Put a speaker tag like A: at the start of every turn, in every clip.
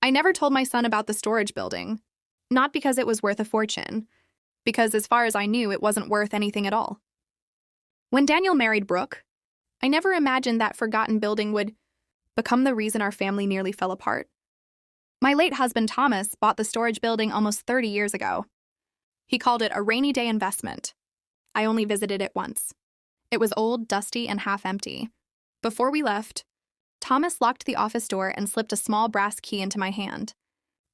A: I never told my son about the storage building. Not because it was worth a fortune, because as far as I knew, it wasn't worth anything at all. When Daniel married Brooke, I never imagined that forgotten building would become the reason our family nearly fell apart. My late husband Thomas bought the storage building almost 30 years ago. He called it a rainy day investment. I only visited it once. It was old, dusty, and half empty. Before we left, Thomas locked the office door and slipped a small brass key into my hand.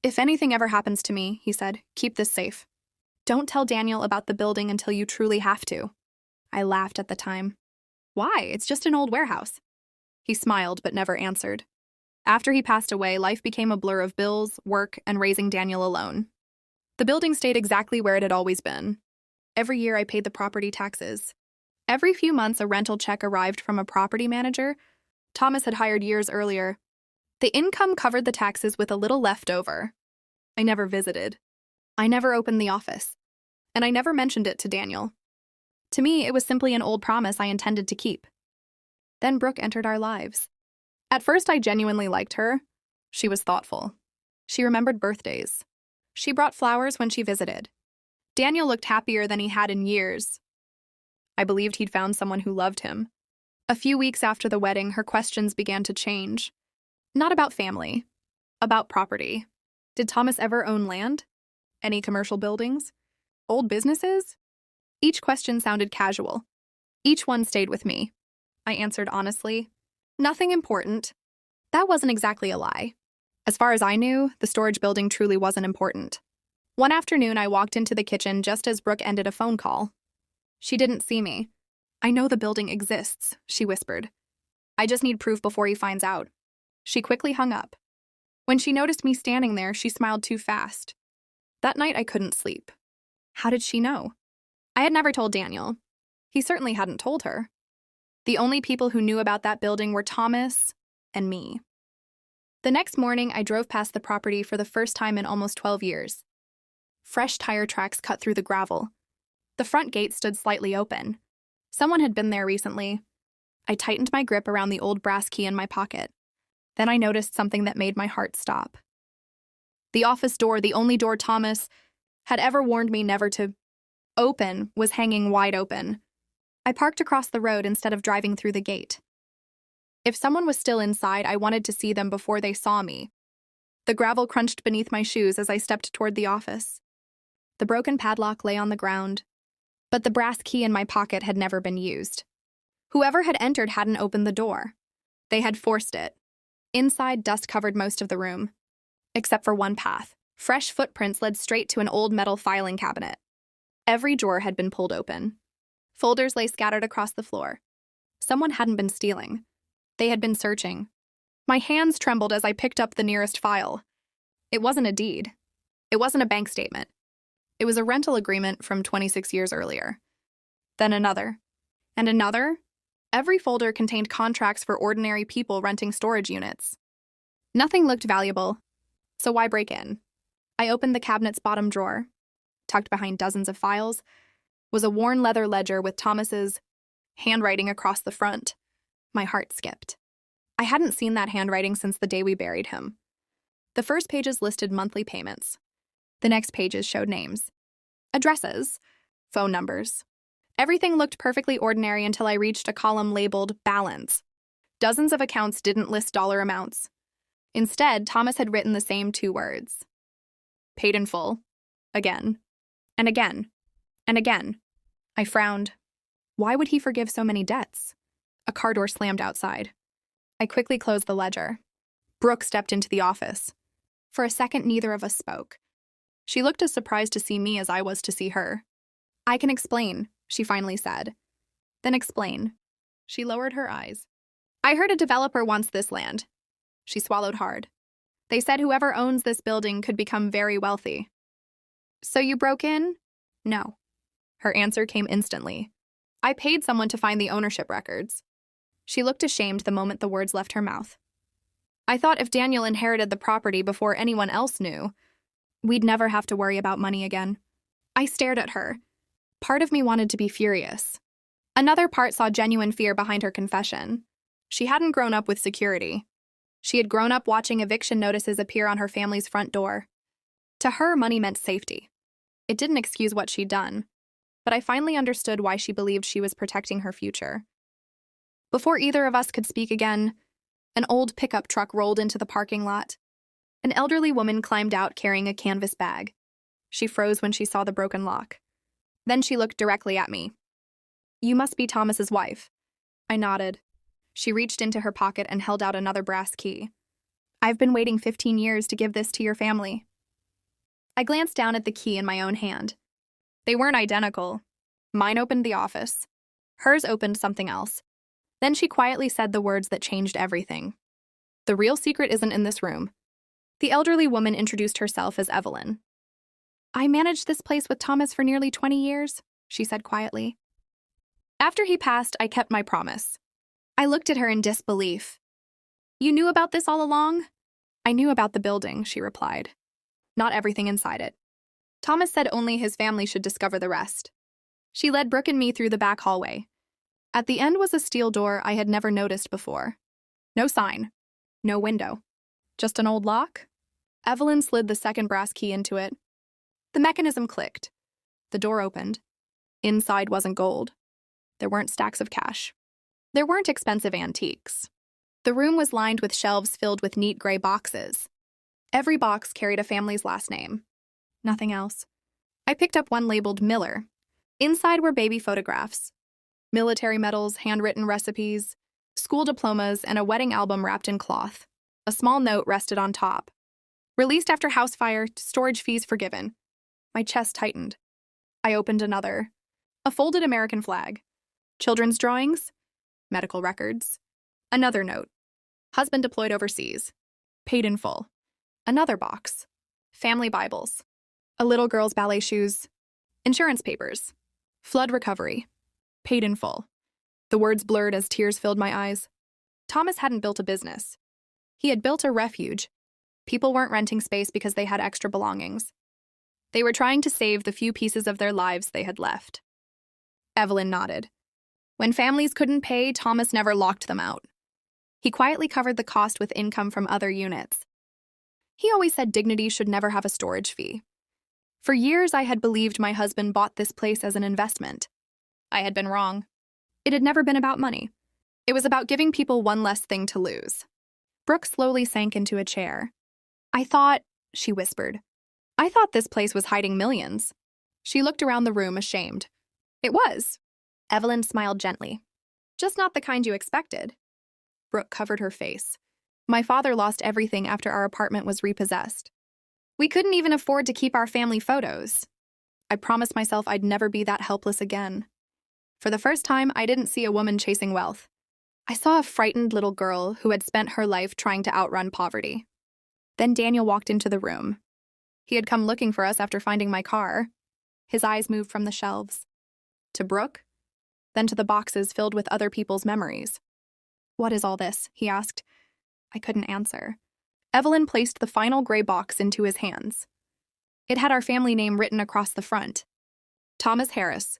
A: "If anything ever happens to me," he said, "keep this safe. Don't tell Daniel about the building until you truly have to." I laughed at the time. "Why? It's just an old warehouse." He smiled but never answered. After he passed away, life became a blur of bills, work, and raising Daniel alone. The building stayed exactly where it had always been. Every year I paid the property taxes. Every few months a rental check arrived from a property manager Thomas had hired years earlier. The income covered the taxes with a little left over. I never visited. I never opened the office. And I never mentioned it to Daniel. To me, it was simply an old promise I intended to keep. Then Brooke entered our lives. At first, I genuinely liked her. She was thoughtful. She remembered birthdays. She brought flowers when she visited. Daniel looked happier than he had in years. I believed he'd found someone who loved him. A few weeks after the wedding, her questions began to change. Not about family, about property. Did Thomas ever own land? Any commercial buildings? Old businesses? Each question sounded casual. Each one stayed with me. I answered honestly. Nothing important. That wasn't exactly a lie. As far as I knew, the storage building truly wasn't important. One afternoon, I walked into the kitchen just as Brooke ended a phone call. She didn't see me. "I know the building exists," she whispered. "I just need proof before he finds out." She quickly hung up. When she noticed me standing there, she smiled too fast. That night, I couldn't sleep. How did she know? I had never told Daniel. He certainly hadn't told her. The only people who knew about that building were Thomas and me. The next morning, I drove past the property for the first time in almost 12 years. Fresh tire tracks cut through the gravel. The front gate stood slightly open. Someone had been there recently. I tightened my grip around the old brass key in my pocket. Then I noticed something that made my heart stop. The office door, the only door Thomas had ever warned me never to open, was hanging wide open. I parked across the road instead of driving through the gate. If someone was still inside, I wanted to see them before they saw me. The gravel crunched beneath my shoes as I stepped toward the office. The broken padlock lay on the ground, but the brass key in my pocket had never been used. Whoever had entered hadn't opened the door. They had forced it. Inside, dust covered most of the room, except for one path. Fresh footprints led straight to an old metal filing cabinet. Every drawer had been pulled open. Folders lay scattered across the floor. Someone hadn't been stealing. They had been searching. My hands trembled as I picked up the nearest file. It wasn't a deed. It wasn't a bank statement. It was a rental agreement from 26 years earlier. Then another. And another. Every folder contained contracts for ordinary people renting storage units. Nothing looked valuable, so why break in? I opened the cabinet's bottom drawer. Tucked behind dozens of files was a worn leather ledger with Thomas's handwriting across the front. My heart skipped. I hadn't seen that handwriting since the day we buried him. The first pages listed monthly payments. The next pages showed names, addresses, phone numbers. Everything looked perfectly ordinary until I reached a column labeled balance. Dozens of accounts didn't list dollar amounts. Instead, Thomas had written the same 2 words. Paid in full. Again. And again. And again. I frowned. Why would he forgive so many debts? A car door slammed outside. I quickly closed the ledger. Brooke stepped into the office. For a second, neither of us spoke. She looked as surprised to see me as I was to see her. "I can explain," she finally said. "Then explain." She lowered her eyes. "I heard a developer wants this land." She swallowed hard. "They said whoever owns this building could become very wealthy." "So you broke in?" "No." Her answer came instantly. "I paid someone to find the ownership records." She looked ashamed the moment the words left her mouth. "I thought if Daniel inherited the property before anyone else knew, we'd never have to worry about money again." I stared at her. Part of me wanted to be furious. Another part saw genuine fear behind her confession. She hadn't grown up with security. She had grown up watching eviction notices appear on her family's front door. To her, money meant safety. It didn't excuse what she'd done, but I finally understood why she believed she was protecting her future. Before either of us could speak again, an old pickup truck rolled into the parking lot. An elderly woman climbed out carrying a canvas bag. She froze when she saw the broken lock. Then she looked directly at me. "You must be Thomas's wife." I nodded. She reached into her pocket and held out another brass key. "I've been waiting 15 years to give this to your family." I glanced down at the key in my own hand. They weren't identical. Mine opened the office. Hers opened something else. Then she quietly said the words that changed everything. "The real secret isn't in this room." The elderly woman introduced herself as Evelyn. "I managed this place with Thomas for nearly 20 years, she said quietly. After he passed, I kept my promise. I looked at her in disbelief. "You knew about this all along?" "I knew about the building," she replied. "Not everything inside it. Thomas said only his family should discover the rest." She led Brooke and me through the back hallway. At the end was a steel door I had never noticed before. No sign. No window. Just an old lock? Evelyn slid the second brass key into it. The mechanism clicked. The door opened. Inside wasn't gold. There weren't stacks of cash. There weren't expensive antiques. The room was lined with shelves filled with neat gray boxes. Every box carried a family's last name. Nothing else. I picked up one labeled Miller. Inside were baby photographs, military medals, handwritten recipes, school diplomas, and a wedding album wrapped in cloth. A small note rested on top. "Released after house fire, storage fees forgiven." My chest tightened. I opened another. A folded American flag. Children's drawings. Medical records. Another note. "Husband deployed overseas. Paid in full." Another box. Family Bibles. A little girl's ballet shoes. Insurance papers. Flood recovery. Paid in full. The words blurred as tears filled my eyes. Thomas hadn't built a business. He had built a refuge. People weren't renting space because they had extra belongings. They were trying to save the few pieces of their lives they had left. Evelyn nodded. When families couldn't pay, Thomas never locked them out. He quietly covered the cost with income from other units. He always said dignity should never have a storage fee. For years, I had believed my husband bought this place as an investment. I had been wrong. It had never been about money. It was about giving people one less thing to lose. Brooke slowly sank into a chair. She whispered. "I thought this place was hiding millions." She looked around the room, ashamed. "It was." Evelyn smiled gently. "Just not the kind you expected." Brooke covered her face. "My father lost everything after our apartment was repossessed. We couldn't even afford to keep our family photos. I promised myself I'd never be that helpless again. For the first time, I didn't see a woman chasing wealth. I saw a frightened little girl who had spent her life trying to outrun poverty." Then Daniel walked into the room. He had come looking for us after finding my car. His eyes moved from the shelves to Brooke, then to the boxes filled with other people's memories. "What is all this?" he asked. I couldn't answer. Evelyn placed the final gray box into his hands. It had our family name written across the front. Thomas Harris.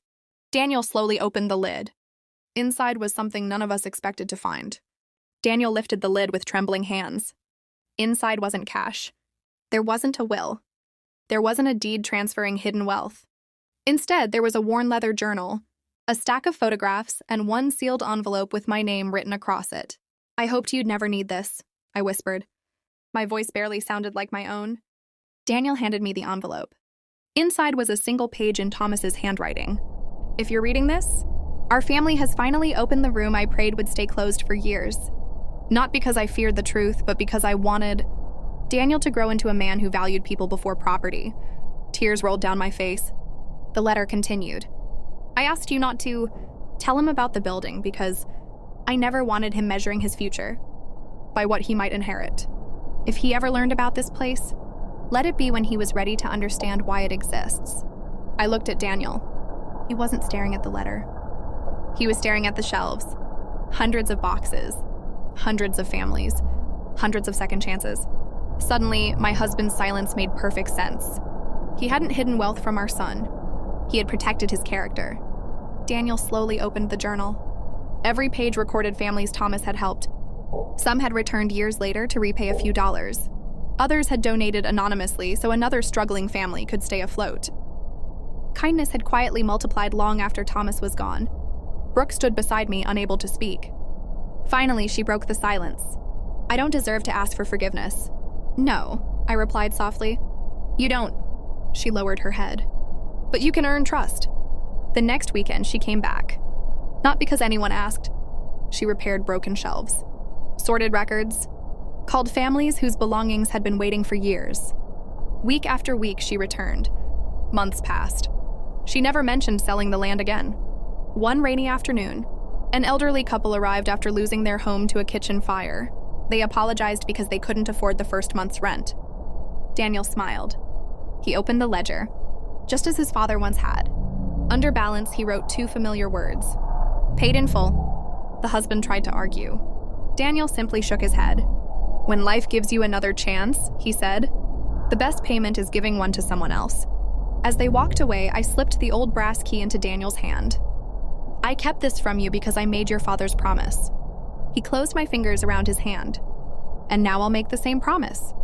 A: Daniel slowly opened the lid. Inside was something none of us expected to find. Daniel lifted the lid with trembling hands. Inside wasn't cash. There wasn't a will. There wasn't a deed transferring hidden wealth. Instead, there was a worn leather journal, a stack of photographs, and one sealed envelope with my name written across it. "I hoped you'd never need this," I whispered. My voice barely sounded like my own. Daniel handed me the envelope. Inside was a single page in Thomas's handwriting. "If you're reading this, our family has finally opened the room I prayed would stay closed for years. Not because I feared the truth, but because I wanted Daniel to grow into a man who valued people before property." Tears rolled down my face. The letter continued. "I asked you not to tell him about the building because I never wanted him measuring his future by what he might inherit. If he ever learned about this place, let it be when he was ready to understand why it exists." I looked at Daniel. He wasn't staring at the letter. He was staring at the shelves. Hundreds of boxes. Hundreds of families. Hundreds of second chances. Suddenly, my husband's silence made perfect sense. He hadn't hidden wealth from our son. He had protected his character. Daniel slowly opened the journal. Every page recorded families Thomas had helped, Some had returned years later to repay a few dollars. Others had donated anonymously so another struggling family could stay afloat. Kindness had quietly multiplied long after Thomas was gone. Brooke stood beside me, unable to speak. Finally, she broke the silence. "I don't deserve to ask for forgiveness." "No," I replied softly. "You don't." She lowered her head. "But you can earn trust." The next weekend, she came back. Not because anyone asked. She repaired broken shelves, sorted records, called families whose belongings had been waiting for years. Week after week, she returned. Months passed. She never mentioned selling the land again. One rainy afternoon, an elderly couple arrived after losing their home to a kitchen fire. They apologized because they couldn't afford the first month's rent. Daniel smiled. He opened the ledger, just as his father once had. Under balance, he wrote 2 familiar words. "Paid in full." The husband tried to argue. Daniel simply shook his head. "When life gives you another chance," he said, "the best payment is giving one to someone else." As they walked away, I slipped the old brass key into Daniel's hand. "I kept this from you because I made your father's promise." He closed my fingers around his hand. "And now I'll make the same promise."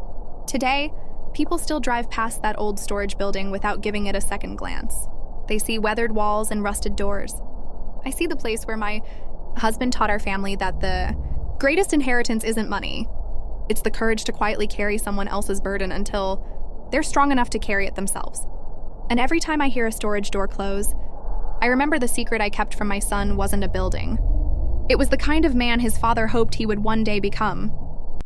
A: Today, people still drive past that old storage building without giving it a second glance. They see weathered walls and rusted doors. I see the place where my husband taught our family that the greatest inheritance isn't money. It's the courage to quietly carry someone else's burden until they're strong enough to carry it themselves. And every time I hear a storage door close, I remember the secret I kept from my son wasn't a building. It was the kind of man his father hoped he would one day become.